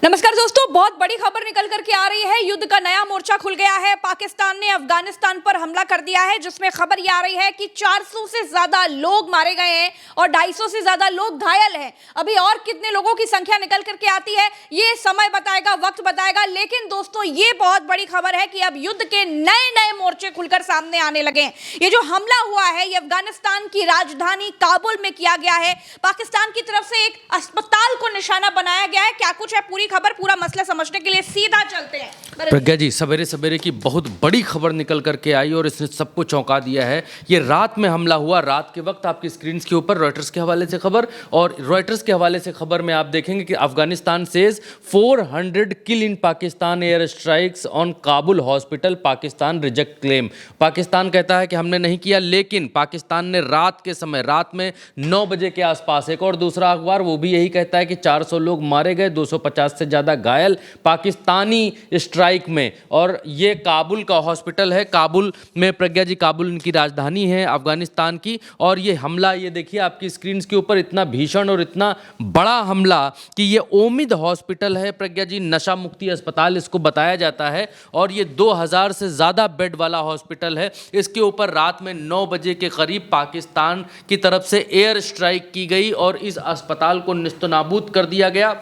नमस्कार दोस्तों, बहुत बड़ी खबर निकल करके आ रही है। युद्ध का नया मोर्चा खुल गया है। पाकिस्तान ने अफगानिस्तान पर हमला कर दिया है, जिसमें खबर यह आ रही है कि 400 से ज्यादा लोग मारे गए हैं और 250 से ज्यादा लोग घायल हैं। अभी और कितने लोगों की संख्या निकल करके आती है ये समय बताएगा, वक्त बताएगा। लेकिन दोस्तों, ये बहुत बड़ी खबर है कि अब युद्ध के नए नए मोर्चे खुलकर सामने आने लगे हैं। ये जो हमला हुआ है, ये अफगानिस्तान की राजधानी काबुल में किया गया है। पाकिस्तान की तरफ से एक अस्पताल को निशाना बनाया गया है। क्या कुछ है पूरी खबर, पूरा मसला समझने के लिए सीधा चलते हैं। प्रज्ञा जी, सवेरे सवेरे की बहुत बड़ी खबर निकल करके आई और इसने सबको चौंका दिया है। ये रात में हमला हुआ, रात के वक्त आपकी स्क्रीन के ऊपर रॉयटर्स के हवाले से खबर, और रॉयटर्स के हवाले से खबर में आप देखेंगे कि Afghanistan says 400 kill in Pakistan air strikes on Kabul hospital, Pakistan reject claim. Pakistan कहता है कि हमने नहीं किया, लेकिन पाकिस्तान ने रात के समय, रात में 9 बजे के आसपास, एक और दूसरा अखबार वो भी यही कहता है कि 400 लोग मारे गए, 250 से ज़्यादा घायल पाकिस्तानी स्ट्राइक में। और ये काबुल का हॉस्पिटल है। काबुल में, प्रज्ञा जी, काबुल इनकी राजधानी है अफगानिस्तान की। और ये हमला, ये देखिए आपकी स्क्रीन के ऊपर, इतना भीषण और इतना बड़ा हमला कि ये ओमिद हॉस्पिटल है प्रज्ञा जी, नशा मुक्ति अस्पताल इसको बताया जाता है। और ये 2000 से ज़्यादा बेड वाला हॉस्पिटल है। इसके ऊपर रात में 9 बजे के करीब पाकिस्तान की तरफ से एयर स्ट्राइक की गई और इस अस्पताल को निस्तनाबूद कर दिया गया।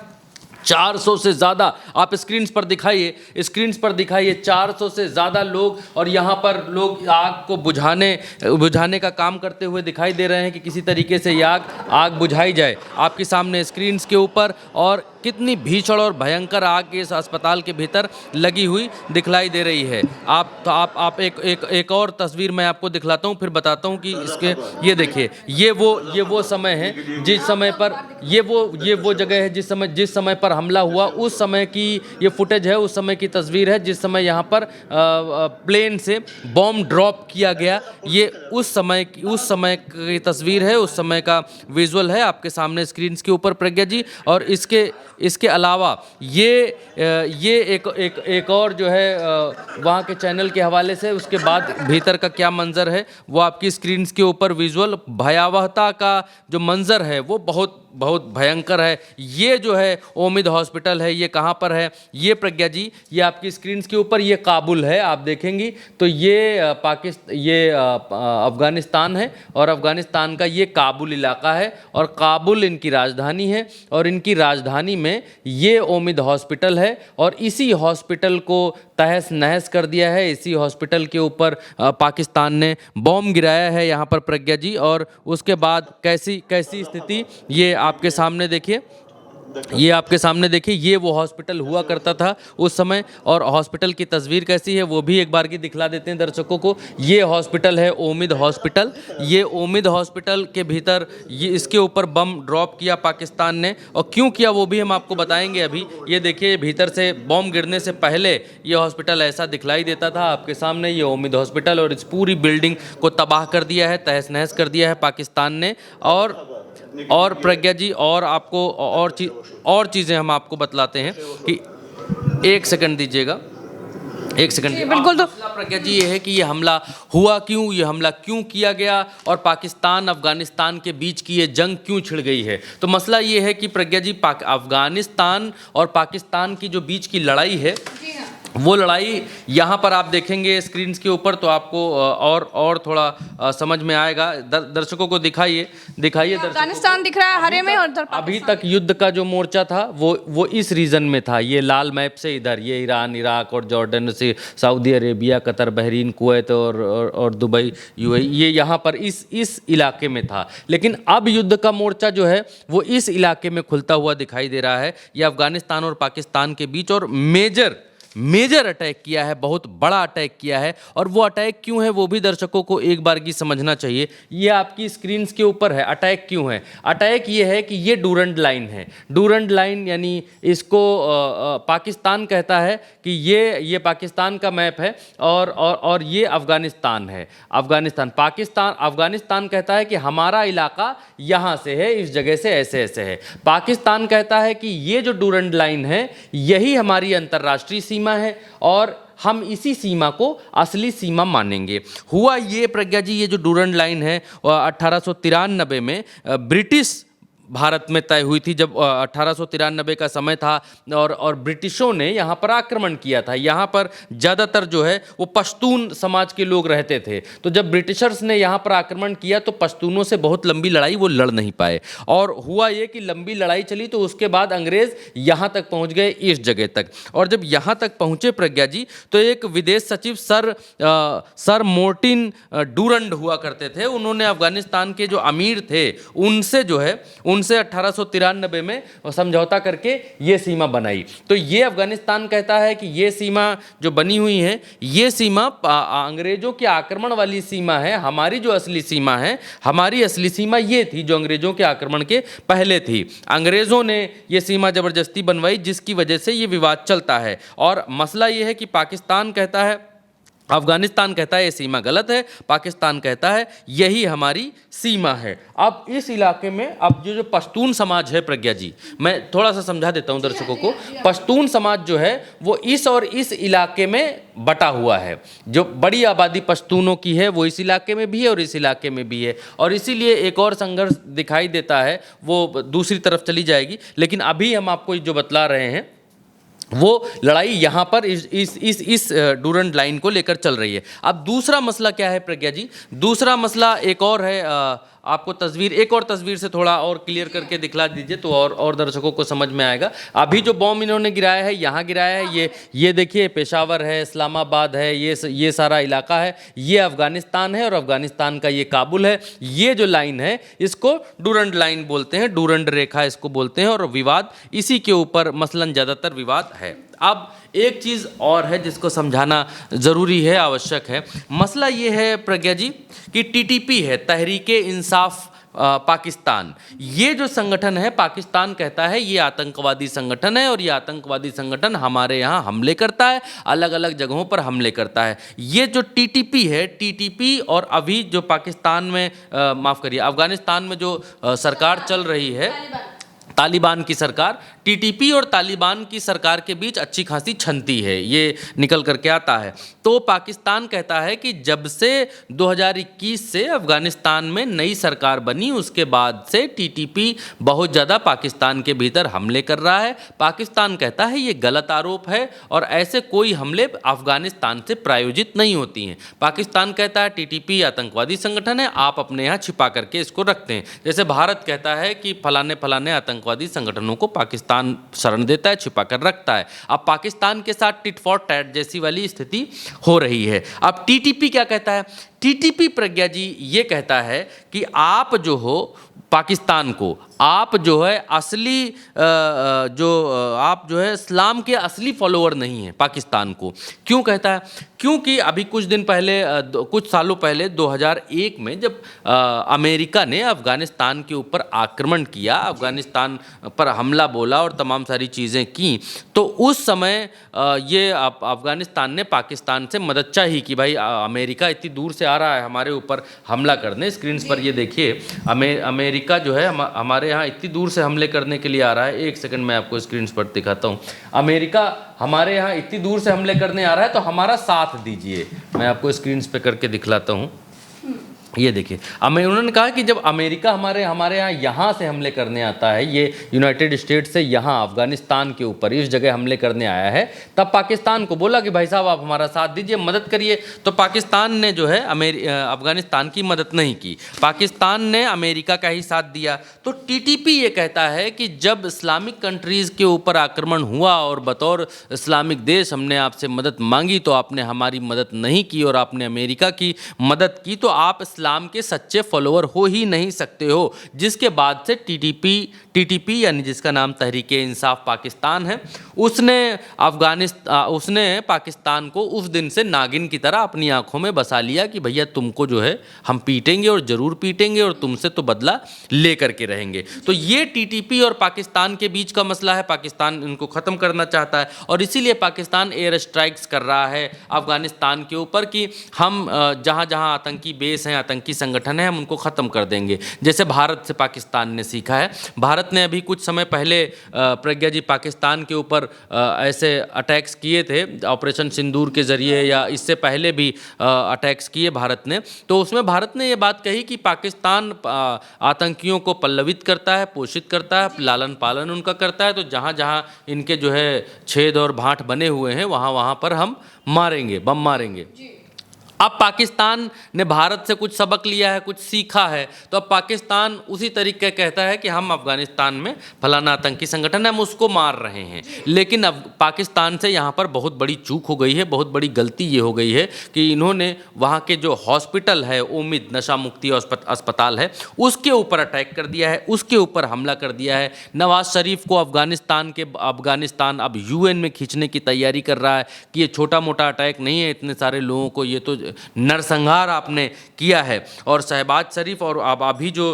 400 से ज़्यादा, आप स्क्रीन पर दिखाइए 400 से ज़्यादा लोग, और यहाँ पर लोग आग को बुझाने का काम करते हुए दिखाई दे रहे हैं कि किसी तरीके से ये आग बुझाई जाए। आपके सामने स्क्रीन के ऊपर, और कितनी भीषण और भयंकर आग इस अस्पताल के भीतर लगी हुई दिखलाई दे रही है। आप एक और तस्वीर मैं आपको दिखलाता हूँ, फिर बताता हूँ कि इसके, ये देखिए, ये वो समय है जिस समय पर ये वो जगह है जिस समय पर हमला हुआ, उस समय की ये फुटेज है, उस समय की तस्वीर है जिस समय यहाँ पर प्लेन से बॉम्ब ड्रॉप किया गया। ये उस समय की तस्वीर है, उस समय का विजुअल है आपके सामने स्क्रीन के ऊपर प्रज्ञा जी। और इसके अलावा ये एक और जो है वहाँ के चैनल के हवाले से, उसके बाद भीतर का क्या मंजर है वो आपकी स्क्रीन के ऊपर विजुअल, भयावहता का जो मंजर है वो बहुत भयंकर है। ये जो है ओमिद हॉस्पिटल है, ये कहाँ पर है ये प्रज्ञा जी, ये आपकी स्क्रीन के ऊपर, ये काबुल है। आप देखेंगी तो ये अफगानिस्तान है, और अफगानिस्तान का ये काबुल इलाका है, और काबुल इनकी राजधानी है, और इनकी राजधानी में ये ओमिद हॉस्पिटल है। और इसी हॉस्पिटल को तहस नहस कर दिया है। इसी हॉस्पिटल के ऊपर पाकिस्तान ने बॉम्ब गिराया है यहाँ पर प्रज्ञा जी। और उसके बाद कैसी स्थिति ये आपके सामने देखिए, ये वो हॉस्पिटल हुआ करता था उस समय, और हॉस्पिटल की तस्वीर कैसी है वो भी एक बार की दिखला देते हैं दर्शकों को। ये हॉस्पिटल है ओमिद हॉस्पिटल। ये ओमिद हॉस्पिटल के भीतर इसके ऊपर बम ड्रॉप किया पाकिस्तान ने, और क्यों किया वो भी हम आपको बताएंगे अभी। ये देखिए, भीतर से बॉम्ब गिरने से पहले ये हॉस्पिटल ऐसा दिखलाई देता था आपके सामने, ये ओमिद हॉस्पिटल। और इस पूरी बिल्डिंग को तबाह कर दिया है, तहस नहस कर दिया है पाकिस्तान ने। और प्रज्ञा जी, और आपको और चीज़ें हम आपको बतलाते हैं कि एक सेकंड दीजिएगा, एक सेकंड। बिल्कुल। तो प्रज्ञा जी, ये है कि ये हमला हुआ क्यों, ये हमला क्यों किया गया, और पाकिस्तान अफगानिस्तान के बीच की ये जंग क्यों छिड़ गई है। तो मसला ये है कि प्रज्ञा जी, अफगानिस्तान और पाकिस्तान की जो बीच की लड़ाई है, वो लड़ाई यहाँ पर आप देखेंगे स्क्रीन के ऊपर तो आपको और थोड़ा समझ में आएगा। दर्शकों को दिखाइए अफगानिस्तान दिख रहा है हरे में, और अभी तक युद्ध का जो मोर्चा था वो इस रीजन में था। ये लाल मैप से इधर, ये ईरान, इराक और जॉर्डन से Saudi Arabia, Qatar, Bahrain, Kuwait और दुबई, यूएई, ये यहाँ पर इस इलाके में था। लेकिन अब युद्ध का मोर्चा जो है वो इस इलाके में खुलता हुआ दिखाई दे रहा है। ये अफगानिस्तान और पाकिस्तान के बीच, और मेजर अटैक किया है, बहुत बड़ा अटैक किया है। और वो अटैक क्यों है वो भी दर्शकों को एक बार की समझना चाहिए। ये आपकी स्क्रीन के ऊपर है, अटैक क्यों है। अटैक ये है कि ये डूरंड लाइन है। डूरंड लाइन यानी इसको पाकिस्तान कहता है कि ये पाकिस्तान का मैप है, और ये अफगानिस्तान है। अफगानिस्तान कहता है कि हमारा इलाका यहाँ से है, इस जगह से ऐसे है। पाकिस्तान कहता है कि ये जो डूरंड लाइन है यही हमारी अंतर्राष्ट्रीय सीमा है, और हम इसी सीमा को असली सीमा मानेंगे। हुआ ये प्रज्ञा जी, ये जो डूरंड लाइन है 1893 में ब्रिटिश भारत में तय हुई थी जब 1893 का समय था और ब्रिटिशों ने यहाँ पर आक्रमण किया था। यहाँ पर ज़्यादातर जो है वो पश्तून समाज के लोग रहते थे। तो जब ब्रिटिशर्स ने यहाँ पर आक्रमण किया तो पश्तूनों से बहुत लंबी लड़ाई वो लड़ नहीं पाए, और हुआ ये कि लंबी लड़ाई चली तो उसके बाद अंग्रेज़ यहाँ तक पहुँच गए, इस जगह तक। और जब यहाँ तक पहुँचे प्रज्ञा जी, तो एक विदेश सचिव सर मोर्टिन डूरंड हुआ करते थे। उन्होंने अफगानिस्तान के जो अमीर थे उनसे जो है उनसे 1893 में समझौता करके ये सीमा बनाई। तो ये अफगानिस्तान कहता है कि ये सीमा जो बनी हुई है, ये सीमा अंग्रेजों के आक्रमण वाली सीमा है। हमारी जो असली सीमा है, हमारी असली सीमा ये थी जो अंग्रेजों के आक्रमण के पहले थी। अंग्रेजों ने ये सीमा ज़बरदस्ती बनवाई, जिसकी वजह से ये विवाद चलता है। और मसला ये है कि पाकिस्तान कहता है, अफगानिस्तान कहता है ये सीमा गलत है, पाकिस्तान कहता है यही हमारी सीमा है। अब इस इलाके में अब जो पश्तून समाज है प्रज्ञा जी, मैं थोड़ा सा समझा देता हूँ दर्शकों को। पश्तून समाज जो है वो इस और इस इलाके में बटा हुआ है। जो बड़ी आबादी पश्तूनों की है वो इस इलाके में भी है और इस इलाके में भी है, और इसीलिए एक और संघर्ष दिखाई देता है, वो दूसरी तरफ चली जाएगी। लेकिन अभी हम आपको जो बतला रहे हैं वो लड़ाई यहाँ पर इस डूरंड लाइन को लेकर चल रही है। अब दूसरा मसला क्या है प्रज्ञा जी? दूसरा मसला एक और है, आपको एक और तस्वीर से थोड़ा और क्लियर करके दिखला दीजिए तो और दर्शकों को समझ में आएगा। अभी जो बॉम्ब इन्होंने गिराया है, यहाँ गिराया है, ये देखिए पेशावर है, इस्लामाबाद है, ये सारा इलाका है, ये अफगानिस्तान है और अफगानिस्तान का ये काबुल है। ये जो लाइन है इसको डूरंड लाइन बोलते हैं, डूरंड रेखा इसको बोलते हैं, और विवाद इसी के ऊपर मसलन ज़्यादातर विवाद है। अब एक चीज़ और है जिसको समझाना ज़रूरी है, आवश्यक है। मसला ये है प्रज्ञा जी कि टीटीपी है, तहरीके इंसाफ पाकिस्तान, ये जो संगठन है पाकिस्तान कहता है ये आतंकवादी संगठन है, और ये आतंकवादी संगठन हमारे यहाँ हमले करता है, अलग अलग जगहों पर हमले करता है। ये जो टीटीपी है, टीटीपी और अभी जो पाकिस्तान में माफ़ करिए अफगानिस्तान में जो सरकार चल रही है, तालिबान की सरकार, टीटीपी और तालिबान की सरकार के बीच अच्छी खासी छनती है, ये निकल करके आता है। तो पाकिस्तान कहता है कि जब से 2021 से अफगानिस्तान में नई सरकार बनी उसके बाद से टीटीपी बहुत ज़्यादा पाकिस्तान के भीतर हमले कर रहा है। पाकिस्तान कहता है ये गलत आरोप है और ऐसे कोई हमले अफगानिस्तान से प्रायोजित नहीं होती हैं। पाकिस्तान कहता है टीटीपी आतंकवादी संगठन है, आप अपने यहाँ छिपा करके इसको रखते हैं। जैसे भारत कहता है कि फलाने फलाने आतंकवादी संगठनों को पाकिस्तान शरण देता है, छिपा कर रखता है। अब पाकिस्तान के साथ टिट फॉर टैट जैसी वाली स्थिति हो रही है। अब टीटीपी क्या कहता है? टीटीपी प्रज्ञा जी ये कहता है कि आप जो हो पाकिस्तान को, आप जो है असली आप जो है इस्लाम के असली फॉलोअर नहीं हैं पाकिस्तान को। क्यों कहता है? क्योंकि अभी कुछ दिन पहले, कुछ सालों पहले 2001 में जब अमेरिका ने अफ़गानिस्तान के ऊपर आक्रमण किया, अफ़गानिस्तान पर हमला बोला और तमाम सारी चीज़ें की, तो उस समय ये अफ़गानिस्तान ने पाकिस्तान से मदद चाहिए कि भाई अमेरिका इतनी दूर से आ रहा है हमारे ऊपर हमला करने। स्क्रीन पर ये देखिए, अमेरिका जो है हमारे यहाँ इतनी दूर से हमले करने के लिए आ रहा है। एक सेकंड मैं आपको स्क्रीन पर दिखाता हूँ। अमेरिका हमारे यहाँ इतनी दूर से हमले करने आ रहा है तो हमारा साथ दीजिए। मैं आपको स्क्रीन पे करके दिखलाता हूँ। ये देखिए, उन्होंने कहा कि जब अमेरिका हमारे यहाँ से हमले करने आता है, ये यूनाइटेड स्टेट से यहाँ अफगानिस्तान के ऊपर इस जगह हमले करने आया है, तब पाकिस्तान को बोला कि भाई साहब आप हमारा साथ दीजिए, मदद करिए। तो पाकिस्तान ने जो है अफगानिस्तान की मदद नहीं की, पाकिस्तान ने अमेरिका का ही साथ दिया। तो टीटीपी ये कहता है कि जब इस्लामिक कंट्रीज़ के ऊपर आक्रमण हुआ और बतौर इस्लामिक देश हमने आपसे मदद मांगी तो आपने हमारी मदद नहीं की और आपने अमेरिका की मदद की, तो आप इस्लाम के सच्चे फॉलोअर हो ही नहीं सकते हो। जिसके बाद से टीटीपी यानी जिसका नाम तहरीके इंसाफ पाकिस्तान है, उसने पाकिस्तान को उस दिन से नागिन की तरह अपनी आंखों में बसा लिया कि भैया तुमको जो है हम पीटेंगे और ज़रूर पीटेंगे और तुमसे तो बदला ले करके रहेंगे। तो ये टीटीपी और पाकिस्तान के बीच का मसला है। पाकिस्तान इनको ख़त्म करना चाहता है और इसीलिए पाकिस्तान एयर स्ट्राइक्स कर रहा है अफगानिस्तान के ऊपर कि हम जहाँ जहाँ आतंकी बेस हैं, आतंकी संगठन है, हम उनको ख़त्म कर देंगे। जैसे भारत से पाकिस्तान ने सीखा है। भारत ने अभी कुछ समय पहले प्रज्ञा जी पाकिस्तान के ऊपर ऐसे अटैक्स किए थे ऑपरेशन सिंदूर के ज़रिए, या इससे पहले भी अटैक्स किए भारत ने। तो उसमें भारत ने ये बात कही कि पाकिस्तान आतंकियों को पल्लवित करता है, पोषित करता है, लालन पालन उनका करता है, तो जहाँ जहाँ इनके जो है छेद और भांट बने हुए हैं वहाँ वहाँ पर हम मारेंगे, बम मारेंगे। अब पाकिस्तान ने भारत से कुछ सबक लिया है, कुछ सीखा है, तो अब पाकिस्तान उसी तरीके कहता है कि हम अफगानिस्तान में फलाना आतंकी संगठन है, हम उसको मार रहे हैं। लेकिन अब पाकिस्तान से यहाँ पर बहुत बड़ी चूक हो गई है, बहुत बड़ी गलती ये हो गई है कि इन्होंने वहाँ के जो हॉस्पिटल है, उम्मीद नशा मुक्ति अस्पताल है, उसके ऊपर अटैक कर दिया है, उसके ऊपर हमला कर दिया है। नवाज शरीफ को अफगानिस्तान अब यूएन में खींचने की तैयारी कर रहा है कि ये छोटा मोटा अटैक नहीं है, इतने सारे लोगों को ये तो नरसंहार आपने किया है। और शहबाज शरीफ और अब अभी जो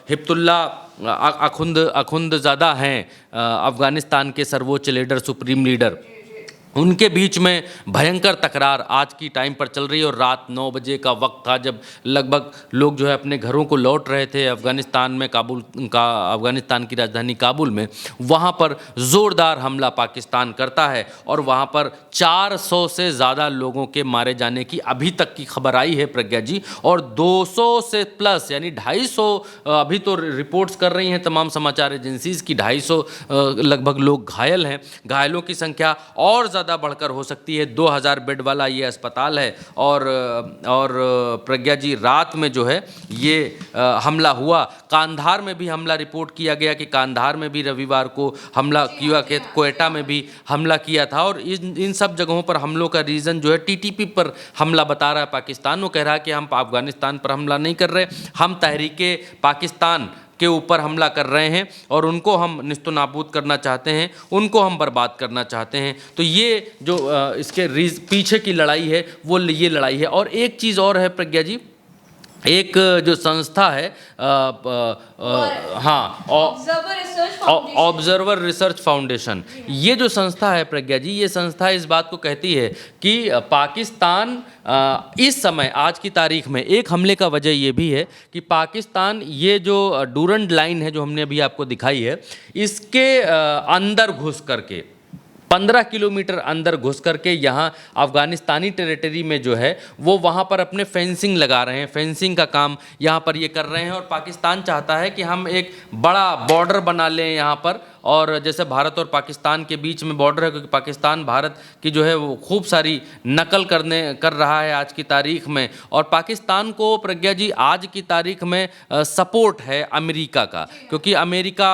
हिब्तुल्ला अखुंदज़ादा हैं, अफ़गानिस्तान के सर्वोच्च लीडर, सुप्रीम लीडर, उनके बीच में भयंकर तकरार आज की टाइम पर चल रही है। और रात 9 बजे का वक्त था जब लगभग लोग जो है अपने घरों को लौट रहे थे अफ़गानिस्तान में, अफ़गानिस्तान की राजधानी काबुल में। वहाँ पर ज़ोरदार हमला पाकिस्तान करता है और वहाँ पर 400 से ज़्यादा लोगों के मारे जाने की अभी तक की खबर आई है प्रज्ञा जी, और 200 से प्लस यानी 250 अभी तो रिपोर्ट्स कर रही हैं तमाम समाचार एजेंसीज़ की 250 लगभग लोग घायल हैं। घायलों की संख्या और ज़्यादा बढ़कर हो सकती है। 2000 बेड वाला ये अस्पताल है। और प्रज्ञा जी रात में जो है ये हमला हुआ। कांधार में भी हमला रिपोर्ट किया गया कि कांधार में भी रविवार को हमला किया, कि क्वेटा में भी हमला किया था। और इन सब जगहों पर हमलों का रीज़न जो है टीटीपी पर हमला बता रहा है पाकिस्तान। वो कह रहा है कि हम अफगानिस्तान पर हमला नहीं कर रहे, हम तहरीके पाकिस्तान के ऊपर हमला कर रहे हैं और उनको हम निस्तनाबूद करना चाहते हैं, उनको हम बर्बाद करना चाहते हैं। तो ये जो इसके पीछे की लड़ाई है वो ये लड़ाई है। और एक चीज़ और है प्रज्ञा जी, एक जो संस्था है ऑब्जर्वर रिसर्च फाउंडेशन, ये जो संस्था है प्रज्ञा जी, ये संस्था इस बात को कहती है कि पाकिस्तान इस समय आज की तारीख में एक हमले का वजह ये भी है कि पाकिस्तान ये जो डूरंड लाइन है जो हमने अभी आपको दिखाई है, इसके अंदर घुस करके 15 किलोमीटर अंदर घुस करके यहाँ अफ़गानिस्तानी टेरिटरी में जो है वो वहाँ पर अपने फेंसिंग लगा रहे हैं, फेंसिंग का काम यहाँ पर ये कर रहे हैं। और पाकिस्तान चाहता है कि हम एक बड़ा बॉर्डर बना लें यहाँ पर, और जैसे भारत और पाकिस्तान के बीच में बॉर्डर है, क्योंकि पाकिस्तान भारत की जो है वो खूब सारी नकल कर रहा है आज की तारीख में। और पाकिस्तान को प्रज्ञा जी आज की तारीख में सपोर्ट है अमेरिका का, क्योंकि अमेरिका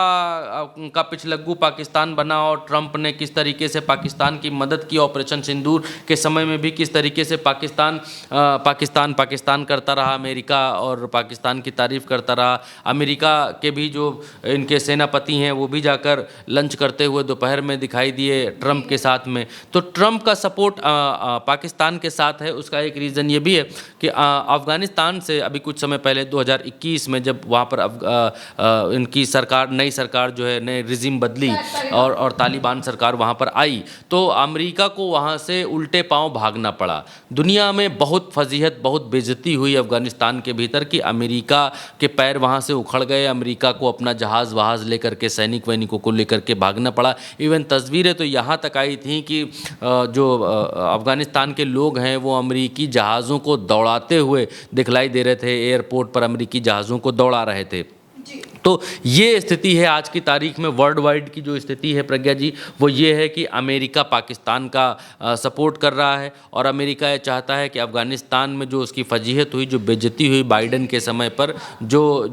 का पिछलग्गू पाकिस्तान बना और ट्रंप ने किस तरीके से पाकिस्तान की मदद की ऑपरेशन सिंदूर के समय में भी, किस तरीके से पाकिस्तान करता रहा, अमेरिका और पाकिस्तान की तारीफ करता रहा। अमेरिका के भी जो इनके सेनापति हैं वो भी जाकर लंच करते हुए दोपहर में दिखाई दिए ट्रंप के साथ में। तो ट्रंप का सपोर्ट पाकिस्तान के साथ है। उसका एक रीज़न ये भी है कि अफ़गानिस्तान से अभी कुछ समय पहले 2021 में जब वहाँ पर इनकी सरकार, नई सरकार जो है, नए रिजिम बदली और तालिबान सरकार वहाँ पर आई, तो अमेरिका को वहाँ से उल्टे पांव भागना पड़ा। दुनिया में बहुत फजीहत, बहुत बेइज्जती हुई अफ़गानिस्तान के भीतर कि अमेरिका के पैर वहाँ से उखड़ गए, अमेरिका को अपना जहाज़ वहाज़ लेकर के, सैनिक वैनिकों को लेकर के भागना पड़ा। इवन तस्वीरें तो यहाँ तक आई थी कि जो अफ़गानिस्तान के लोग हैं वो अमेरिकी जहाज़ों को दौड़ाते हुए दिखलाई दे रहे थे, एयरपोर्ट पर अमेरिकी जहाज़ों को दौड़ा रहे थे। तो ये स्थिति है आज की तारीख में। वर्ल्ड वाइड की जो स्थिति है प्रज्ञा जी वो ये है कि अमेरिका पाकिस्तान का सपोर्ट कर रहा है, और अमेरिका ये चाहता है कि अफ़गानिस्तान में जो उसकी फजीहत हुई, जो बेइज्जती हुई बाइडन के समय पर, जो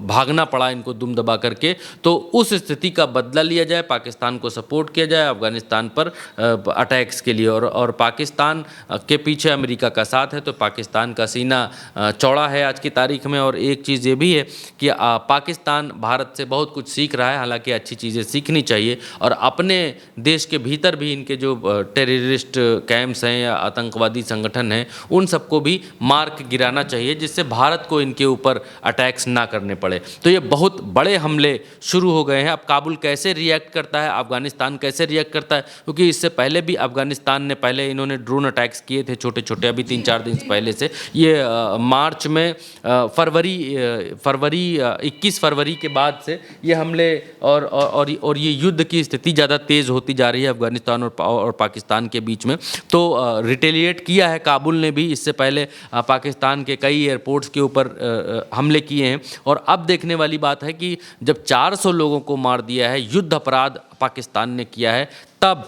भागना पड़ा इनको दुम दबा करके, तो उस स्थिति का बदला लिया जाए, पाकिस्तान को सपोर्ट किया जाए अफ़गानिस्तान पर अटैक्स के लिए। और पाकिस्तान के पीछे अमेरिका का साथ है, तो पाकिस्तान का सीना चौड़ा है आज की तारीख में। और एक चीज़ ये भी है कि पाकिस्तान भारत से बहुत कुछ सीख रहा है, हालांकि अच्छी चीज़ें सीखनी चाहिए और अपने देश के भीतर भी इनके जो टेररिस्ट कैंप्स हैं या आतंकवादी संगठन हैं उन सबको भी मार के गिराना चाहिए, जिससे भारत को इनके ऊपर अटैक्स ना करने पड़े। तो ये बहुत बड़े हमले शुरू हो गए हैं। अब काबुल कैसे रिएक्ट करता है, अफगानिस्तान कैसे रिएक्ट करता है, क्योंकि इससे पहले भी अफगानिस्तान ने पहले इन्होंने ड्रोन अटैक्स किए थे छोटे छोटे, अभी 3-4 दिन पहले से। ये मार्च में फरवरी 21 फरवरी के बाद से ये हमले और ये युद्ध की स्थिति ज़्यादा तेज़ होती जा रही है अफगानिस्तान और पाकिस्तान के बीच में। तो रिटेलिएट किया है काबुल ने भी, इससे पहले पाकिस्तान के कई एयरपोर्ट्स के ऊपर हमले किए हैं। और अब देखने वाली बात है कि जब 400 लोगों को मार दिया है, युद्ध अपराध पाकिस्तान ने किया है, तब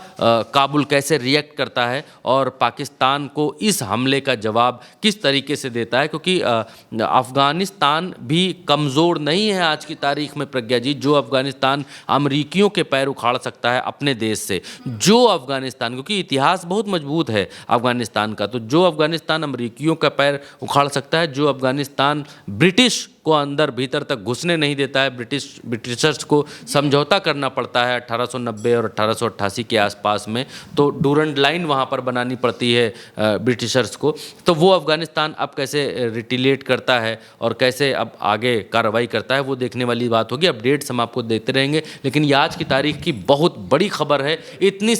काबुल कैसे रिएक्ट करता है और पाकिस्तान को इस हमले का जवाब किस तरीके से देता है। क्योंकि अफ़गानिस्तान भी कमज़ोर नहीं है आज की तारीख में प्रज्ञा जी। जो अफ़गानिस्तान अमरीकियों के पैर उखाड़ सकता है अपने देश से, जो अफ़गानिस्तान, क्योंकि इतिहास बहुत मजबूत है अफ़गानिस्तान का, तो जो अफ़गानिस्तान अमरीकियों का पैर उखाड़ सकता है, जो अफ़गानिस्तान ब्रिटिश को अंदर भीतर तक घुसने नहीं देता है, ब्रिटिशर्स को समझौता करना पड़ता है 1890 और 1888 के आसपास में, तो डूरंड लाइन वहाँ पर बनानी पड़ती है ब्रिटिशर्स को। तो वो अफ़गानिस्तान अब कैसे रिटेलिएट करता है और कैसे अब आगे कार्रवाई करता है, वो देखने वाली बात होगी। अपडेट्स हम आपको देते रहेंगे, लेकिन ये आज की तारीख की बहुत बड़ी खबर है। इतनी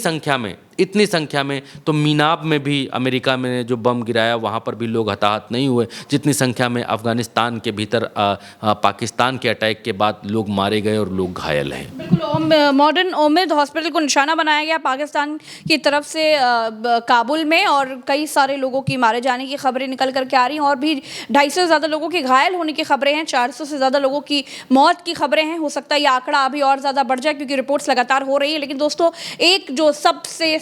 संख्या में तो मीनाब में भी अमेरिका में जो बम गिराया वहाँ पर भी लोग हताहत नहीं हुए, जितनी संख्या में अफ़गानिस्तान के भीतर पाकिस्तान के अटैक के बाद लोग मारे गए और लोग घायल हैं। बिल्कुल, मॉडर्न उम्मीद हॉस्पिटल को निशाना बनाया गया पाकिस्तान की तरफ से काबुल में, और कई सारे लोगों की मारे जाने की खबरें निकल करके आ रही हैं और भी 250 से ज़्यादा लोगों के घायल होने की खबरें हैं, 400 से ज़्यादा लोगों की मौत की खबरें हैं। हो सकता है ये आंकड़ा अभी और ज़्यादा बढ़ जाए क्योंकि रिपोर्ट्स लगातार हो रही है। लेकिन दोस्तों, एक जो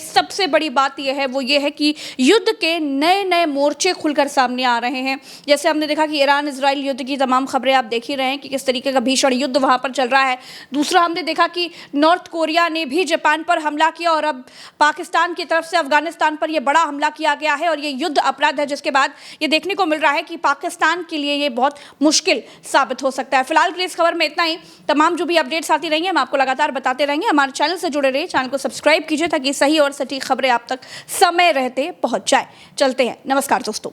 सबसे बड़ी बात यह है वो ये है कि युद्ध के नए नए मोर्चे खुलकर सामने आ रहे हैं। जैसे हमने देखा कि ईरान इजराइल युद्ध की तमाम खबरें आप देख ही रहे हैं कि किस तरीके का भीषण युद्ध वहां पर चल रहा है। दूसरा, हमने देखा कि नॉर्थ कोरिया ने भी जापान पर हमला किया और अब पाकिस्तान की तरफ से अफगानिस्तान पर यह बड़ा हमला किया गया है और ये युद्ध अपराध है, जिसके बाद ये देखने को मिल रहा है कि पाकिस्तान के लिए ये बहुत मुश्किल साबित हो सकता है। फिलहाल के लिए इस खबर में इतना ही। तमाम जो भी अपडेट्स आती रहेंगी हम आपको लगातार बताते रहेंगे। हमारे चैनल से जुड़े रहिए, चैनल को सब्सक्राइब कीजिए ताकि सही और सटीक खबरें आप तक समय रहते पहुंच जाए। चलते हैं, नमस्कार दोस्तों।